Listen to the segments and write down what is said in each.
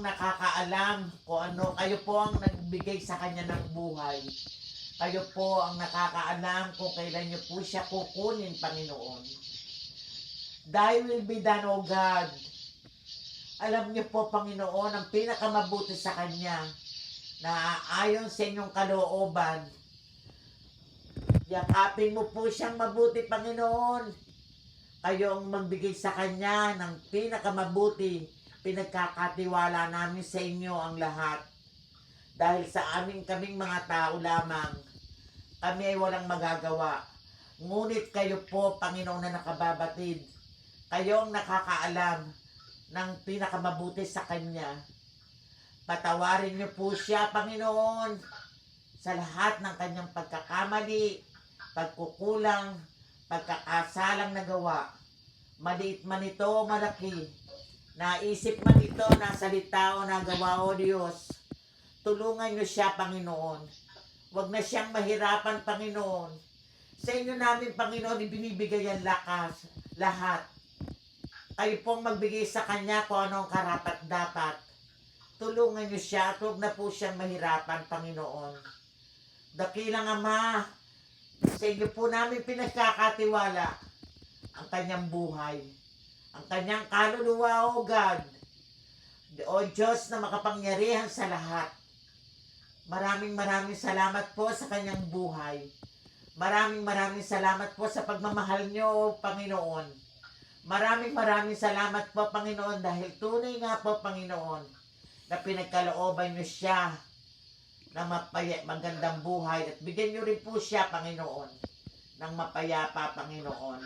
nakakaalam kung ano, kayo po ang nagbigay sa kanya ng buhay. Kayo po ang nakakaalam kung kailan niyo po siya kukunin, Panginoon. Thy will be done, O God. Alam niyo po, Panginoon, ang pinakamabuti sa kanya na ayon sa inyong kalooban. Yakapin mo po siyang mabuti, Panginoon. Kayo ang magbigay sa kanya ng pinakamabuti. Pinagkakatiwala namin sa inyo ang lahat. Dahil sa kaming mga tao lamang, kami ay walang magagawa. Ngunit kayo po, Panginoon, na nakababatid. Kayo ang nakakaalam ng pinakamabuti sa kanya. Patawarin niyo po siya, Panginoon, sa lahat ng kanyang pagkakamali, pagkukulang, pagkakasalang nagawa. Maliit man ito o malaki, naisip man ito, nasalita o nagawa, O Diyos. Tulungan niyo siya, Panginoon. Huwag na siyang mahirapan, Panginoon. Sa inyo namin, Panginoon, ibinibigay ang lakas, lahat. Kayo pong magbigay sa kanya kung anong karapat-dapat. Tulungan niyo siya at huwag na po siyang mahirapan, Panginoon. Dakilang Ama, sa inyo po namin pinagkakatiwala ang kanyang buhay, ang kanyang kaluluwa, O God. O Diyos na makapangyarihan sa lahat. Maraming salamat po sa kanyang buhay. Maraming salamat po sa pagmamahal niyo, O Panginoon. Maraming salamat po, Panginoon, dahil tunay nga po, Panginoon, na pinagkalooban niyo siya ng magandang buhay at bigyan niyo rin po siya, Panginoon, ng mapayapa, Panginoon.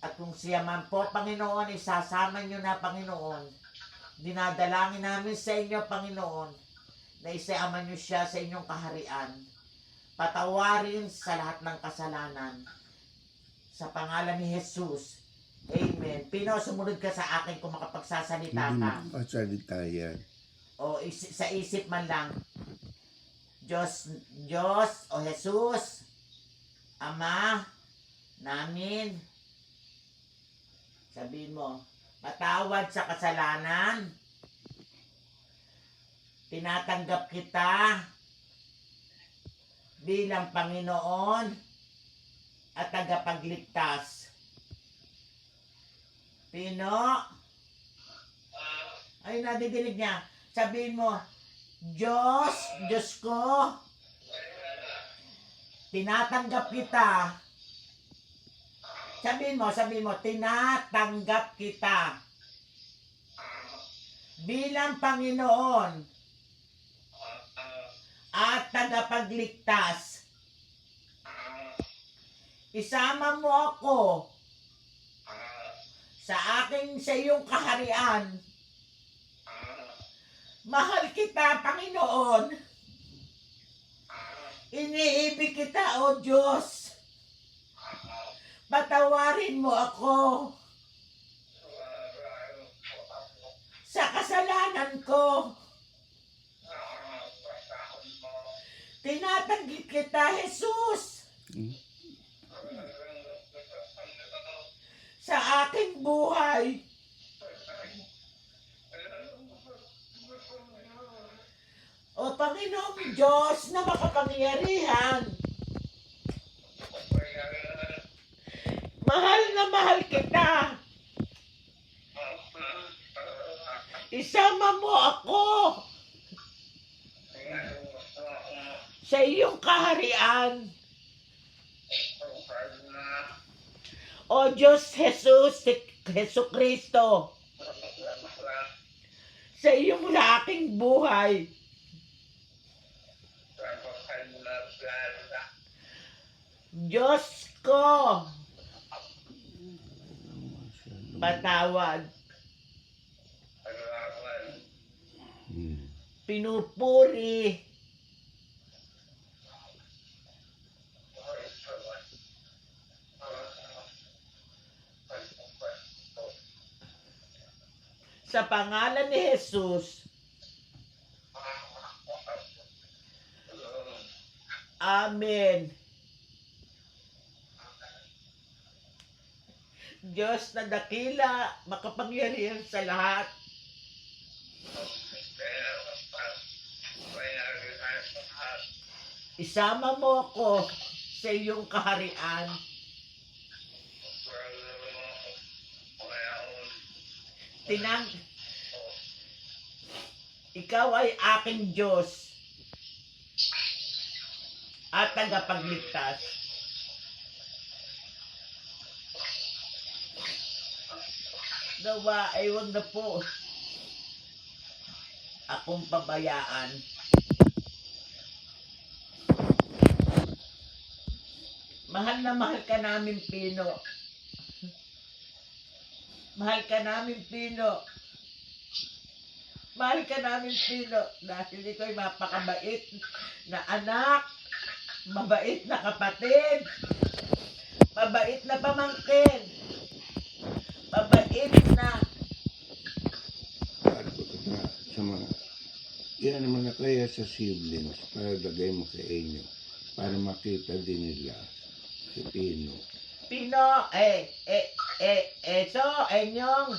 At kung siya man po, Panginoon, isasama niyo na, Panginoon, dinadalangin namin sa inyo, Panginoon, na isama niyo siya sa inyong kaharian. Patawarin sa lahat ng kasalanan. Sa pangalan ni Jesus. Amen. Pino, sumunod ka sa akin kung makapagsasalita ka. Salita yan. O sa isip man lang. Diyos, o Jesus, Ama, namin, sabihin mo, patawad sa kasalanan, tinatanggap kita bilang Panginoon at tagapagligtas. Pino? Ay, nadidinig niya. Sabihin mo, Diyos ko, tinatanggap kita. Sabihin mo, tinatanggap kita bilang Panginoon at tagapagligtas. Isama mo ako sa iyong kaharian. Mahal kita, Panginoon. Iniibig kita, O Diyos. Patawarin mo ako sa kasalanan ko. Tinatanggap kita, Jesus, sa aking buhay. O Panginoong Diyos na makapangyarihan, mahal kita. Isama mo ako sa iyong kaharian. O Diyos Jesus, Jesucristo, sa iyong laking buhay. Diyos ko, patawad. Pinupuri. Sa pangalan ni Jesus. Amen. Diyos na dakila, makapangyarihan sa lahat. Isama mo ako sa iyong kaharian. Tinang, ikaw ay aking Diyos at tagapagligtas. Nawa ay huwag na po akong pabayaan. Mahal na mahal ka namin, Pino. Mahal ka namin, Pino. Mahal ka namin, Pino. Dahil ikaw ay mapakabait na anak, mabait na kapatid, mabait na pamangkin, mabait na... Para ko sa mga, yan naman na kaya sa siblings para lagay mo sa inyo para makita din nila si Pino. Pino, inyong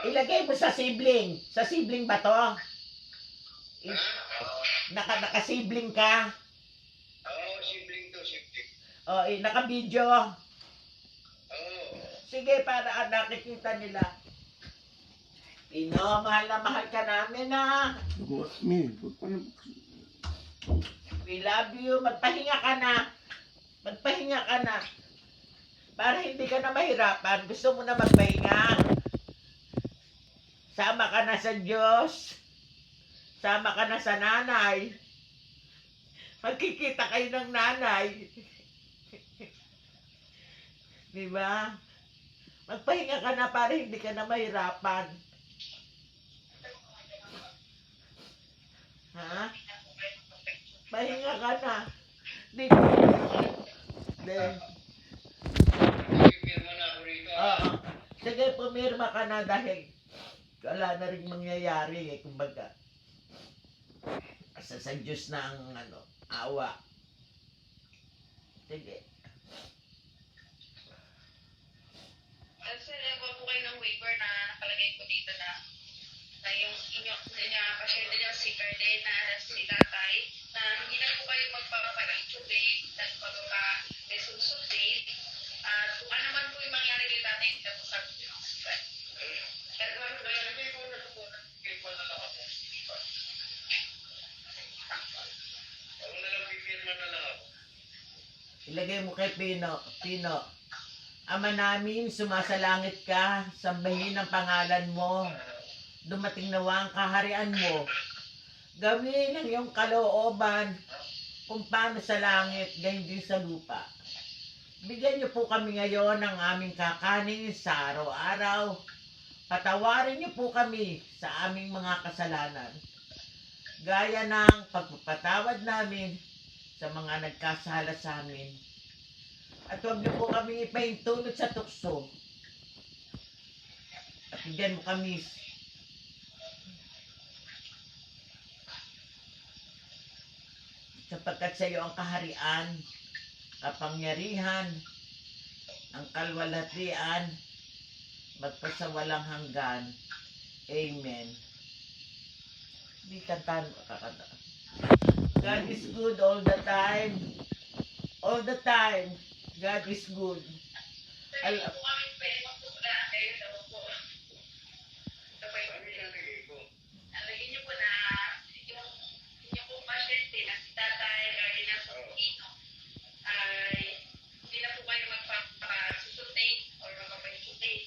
ilagay mo sa sibling. Sa sibling ba to? Naka-sibling ka? Oo, sibling to, sibling. O, naka-video? Oo. Sige, para nakikita nila. Pino, mahal na mahal ka namin, ha? Mir, paano? We love you. Magpahinga ka na. Magpahinga ka na. Para hindi ka na mahirapan. Gusto mo na magpahinga. Sama ka na sa Diyos. Sama ka na sa nanay. Magkikita kayo ng nanay. Diba? Magpahinga ka na para hindi ka na mahirapan. Ha? Pahinga ka na. Di. Pipirma na ako rito. Oo. Sige, pumirma ka na dahil wala na rin mangyayari eh, kumbaga. Sa Diyos na ang awa. Sige. Kasi nagawa po kayo ng waiver na nakalagay ko dito na yung pa-share na yung si Carden na si tatay na hindi na po kayo magpapag-intubate at magpapa-resuscitate at kung ano man po yung mangyari kay tatay hindi na po sabi ko yung hospital. Pero ano ba yun? Hindi ko na po nagpipirma na lang ako. Ako na lang pipirma na lang ako. Ilagay mo kay Pino. Pino. Ama namin, sumasalangit ka, sambahin ang pangalan mo. Dumating nawa ang kaharian mo. Gawin ang iyong kalooban kung paano sa langit, gayon din sa lupa. Bigyan niyo po kami ngayon ng aming kakanin sa araw-araw. Patawarin niyo po kami sa aming mga kasalanan. Gaya ng pagpapatawad namin sa mga nagkasala sa amin. At huwag niyo po kami ipahintulot sa tukso. At bigyan mo kami sapagkat sa iyo ang kaharian, kapangyarihan, ang kalwalhatian, magpasawalang hanggan. Amen. Di kantahan mo kakanta. God is good all the time. All the time. God is good. Pero hindi po kami pwede magpupula kayo daw po. Kapag Ano yung nalagay ko? alagin niyo po na yung po pasyente na si tatay Carden na sa Pino ay hindi na po kayo magpapasusuntate or magpapasusuntate.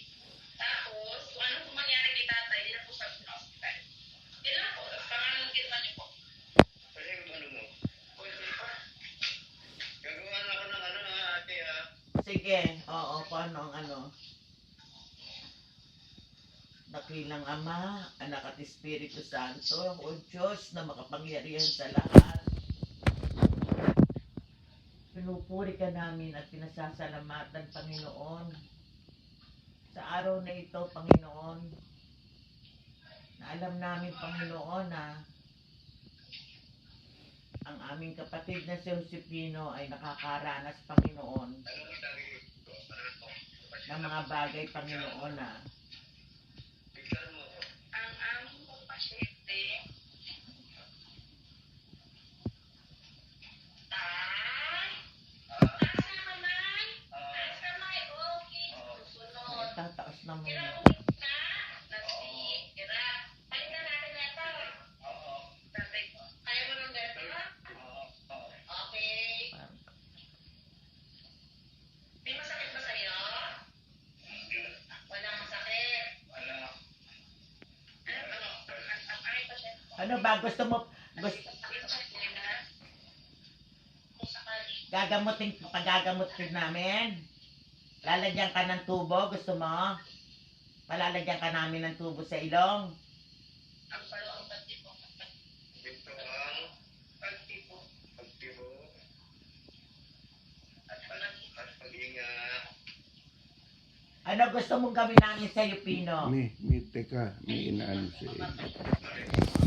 Tapos, kung ano po mangyari kay tatay, hindi na po sabi ng hospital. Yan lang po. Tapos pangalan firma niyo po. Kasi yung ano mo? Pwede pa. Gagawa na ako ng ate ha. Sige, oo, paano ang Dakilang Ama, Anak at Espiritu Santo, O Diyos na makapangyarihan sa lahat. Pinupuri ka namin at pinasasalamatan, Panginoon. Sa araw na ito, Panginoon, na alam namin, Panginoon, na ang aming kapatid na si Josepino ay nakakaranas, Panginoon, Ano ang nalagay ko? Ano to? ng mga bagay, Panginoon, na Bigyan mo ako. Ang Ano ba gusto mo? Gusto, pagagamutin namin? Lalagyan ka ng tubo, gusto mo? Palalagyan ka namin ng tubo sa ilong. Dito ang pagtibo at pag-ingat. Ano gusto mong gawin namin sa'yo, Pino? Teka, may inaano sa iyo.